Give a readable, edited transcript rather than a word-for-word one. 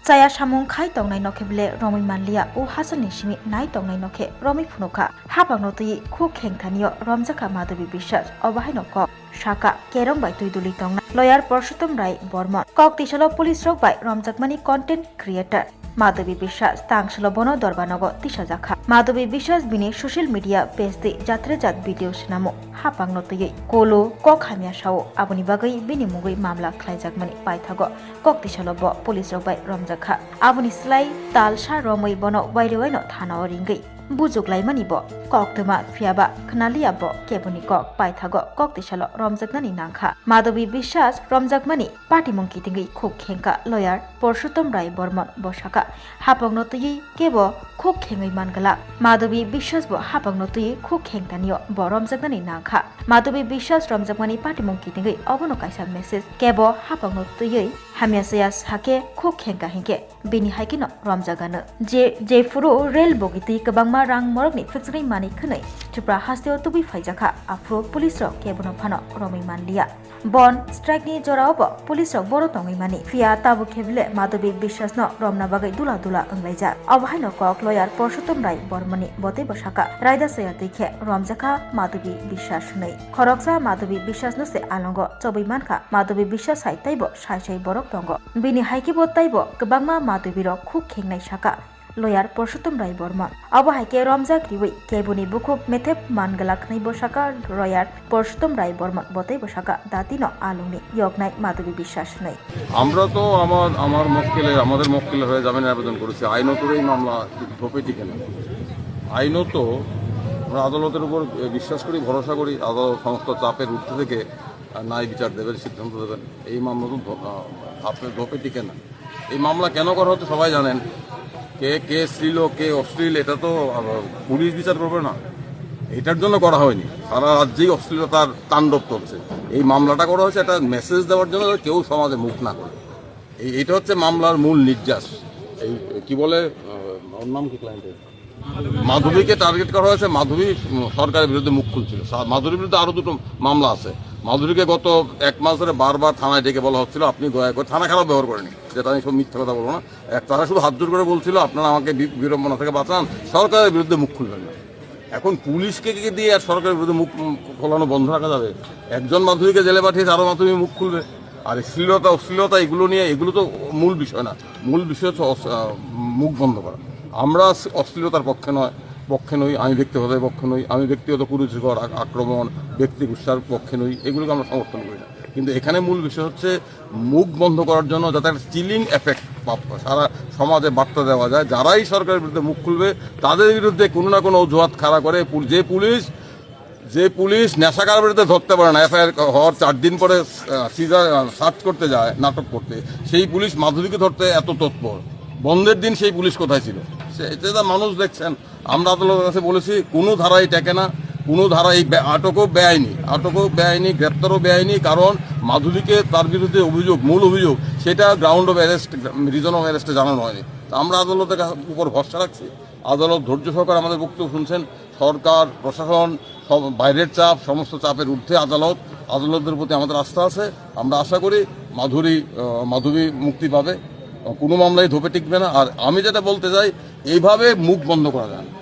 চায়া সামুং খাই তংনাই নখে বলে রমি মানলিয়া ও হাসান নিশিমি নাই তংনাই নখে রমি ফুনুকা হাবাং নতুই খু খেংথানিয় রমজাকা মাধবী বিশ্বাস অবাহাই নক শাকা কেরং বাই তুই দুলি তংনা লয়ার পরশুতম রায় বর্মন কক তিসাল পুলিশ রক বাই রমজাকমানি কন্টেন্ট ক্রিয়েটার মাধবী বিশ্বাস তাংশল বন দরবানগ তিসা জাখা মাধবী বিশ্বাস বিনি সোশ্যাল মিডিয়া পেজ দি যাত্রে জাত ভিডিও সিনামো হাপাং নতুই কোলো কক হামিয়া সাও আবনি বাগৈ বিনি মুগৈ মামলা খ্লাইজাকমানি পাইথাগ কক তিসাল ব পুলিশ রক বাই রমজাখা আবনি স্লাই তালসা রमै বন ওয়াইলেওয়াইন থানা রিঙ্গৈ বুজুকলাইমানি ব কক্তমা ফিয়াবা খনালিয়া ব কেবনি কক পাইথাগ কক তিসাল রমজাকনানি নাংখা মাধবী বিশ্বাস রমজাকমানি পাটিমঙ্কি তিঙ্গৈ খুব খেংকা লয়ার পরশুতম রায় বর্মন বসাকা হাপং নতুই কেব খুব খেঙ্গৈ মানগলা মাধবী বিশ্বাস ব হাপং নতুই খুব খেংতানিয় ব রমজাকনানি নাংখা মাধবী বিশ্বাস রমজাকমানি পাটিমঙ্কি তিঙ্গৈ অবনো কাইসা মেসেজ কেব হাপং নতুই হামিয়াসয়াস হাকে খুব খেংকা হিংকে বিনি হাইকিন রমজাগানো যে ফুরু রেল বগিতি কবাংমা রাং মরকনি ফিক্সরি মানি খनै ত্রিপুরা হাস্তেও তুবি ফাইজাখা আফ্রো পুলিশ রক কেবনো ফানো রमै মানলিয়া বন স্ট্রাইকনি জরাওব পুলিশ রক বড় তংই মানি ফিয়া তাবু খেবলে মাধবী বিশ্বাস ন রমনা বাগৈ দুলা দুলা অংলাইজা অবহাইন কক লয়ার পরশুতম রায় বর্মনি বতে বসাকা রায়দা সয়া দেখে রমজাখা মাধবী বিশ্বাস नै খরকসা মাধবী বিশ্বাস নসে আলঙ্গ চবৈ মানখা মাধবী বিশ্বাস হাইতাইব সাই সাই বরক তঙ্গ বিনি হাইকে বতাইব কবাংমা মাধবী রক খুব খেংনাই শাকা লয়ার পরশুতম রায় বর্মন অবহাইকে রমজাক রিউই কেবনি বুকুব মেথেপ মানগলাক নাই বসাকা রয়ার পরশুতম রায় বর্মন বতাই বসাকা দাতিন আলুনি ইয়গনাই মাধবী বিশ্বাস নাই আমরা তো আমাদের মক্কেলের হয়ে জামিনের আবেদন করেছি আইনত এই মামলা ধোপে টিকে না আইনত আমরা আদালতের উপর বিশ্বাস করি ভরসা করি আদালত সমস্ত চাপের ঊর্ধ্বে থেকে ন্যায় বিচার দেবেন সিদ্ধান্ত দেবেন এই মামলা তো আপনার ধোপে টিকে না এই মামলা কেন করা হচ্ছে সবাই জানেন কে শ্লীল কে অশ্লীল এটা তো পুলিশ বিচার করবে না এটার জন্য করা হয়নি সারা রাজ্যেই অশ্লীলতার তাণ্ডব চলছে এই মামলাটা করা হয়েছে একটা মেসেজ দেওয়ার জন্য কেউ সমাজে মুখ না করে এইটা হচ্ছে মামলার মূল নির্যাস এই কি বলে ওর নাম কি ক্লায়েন্টের মাধবীকে টার্গেট করা হয়েছে মাধবী সরকারের বিরুদ্ধে মুখ খুলছিল মাধবীর বিরুদ্ধে আরো দুটো মামলা আছে মাধুরীকে গত এক মাস ধরে বারবার থানায় ডেকে বলা হচ্ছিল আপনি দয়া করে থানা খারাপ ব্যবহার করেনি যেটা আমি সব মিথ্যা কথা বলবো না তারা শুধু হাত জোর করে বলছিল আপনারা আমাকে বিড়ম্বনা থেকে বাঁচান সরকারের বিরুদ্ধে মুখ খুলবেন না এখন পুলিশকে দিয়ে আর সরকারের বিরুদ্ধে মুখ খোলানো বন্ধ রাখা যাবে একজন মাধুরীকে জেলে পাঠিয়েছে আরো মাধুরী মুখ খুলবে আর অশ্লীলতা এগুলো নিয়ে এগুলো তো মূল বিষয় না মূল বিষয় হচ্ছে মুখ বন্ধ করা আমরা অশ্লীলতার পক্ষে নই আমি ব্যক্তিগত পক্ষে নই আমি ব্যক্তিগত কুরুচিকর আক্রমণ ব্যক্তি গুচ্ছার পক্ষে নই এগুলোকে আমরা সমর্থন করি না কিন্তু এখানে মূল বিষয় হচ্ছে মুখ বন্ধ করার জন্য যাতে একটা চিলিং এফেক্ট সারা সমাজে বার্তা দেওয়া যায় যারাই সরকারের বিরুদ্ধে মুখ খুলবে তাদের বিরুদ্ধে কোনো না কোনো অজুহাত খাড়া করে যে পুলিশ নেশাকার বিরুদ্ধে ধরতে পারে না এফআইআর হওয়ার 4 দিন পরে সার্চ করতে যায় নাটক করতে সেই পুলিশ মাধুরীকে ধরতে এত তৎপর বন্ধের দিন সেই পুলিশ কোথায় ছিল সেটা মানুষ দেখছেন আমরা আদালতের কাছে বলেছি কোনো ধারাই টেকে না কোনো ধারাই আটকও বেআইনি গ্রেপ্তারও বেআইনি কারণ মাধুরীকে তার বিরুদ্ধে মূল অভিযোগ সেটা ground of arrest reason of অ্যারেস্টে জানানো হয়নি তা আমরা আদালতের উপর ভরসা রাখছি আদালত ধৈর্য সহকারে আমাদের বক্তব্য শুনছেন সরকার প্রশাসন সব বাইরের চাপ সমস্ত চাপের ঊর্ধ্বে আদালতের প্রতি আমাদের আস্থা আছে আমরা আশা করি মাধবী মুক্তি পাবে কোনো মামলাই ধোপে টিকবে না আর আমি যেটা বলতে চাই এইভাবে মুখ বন্ধ করা যায় না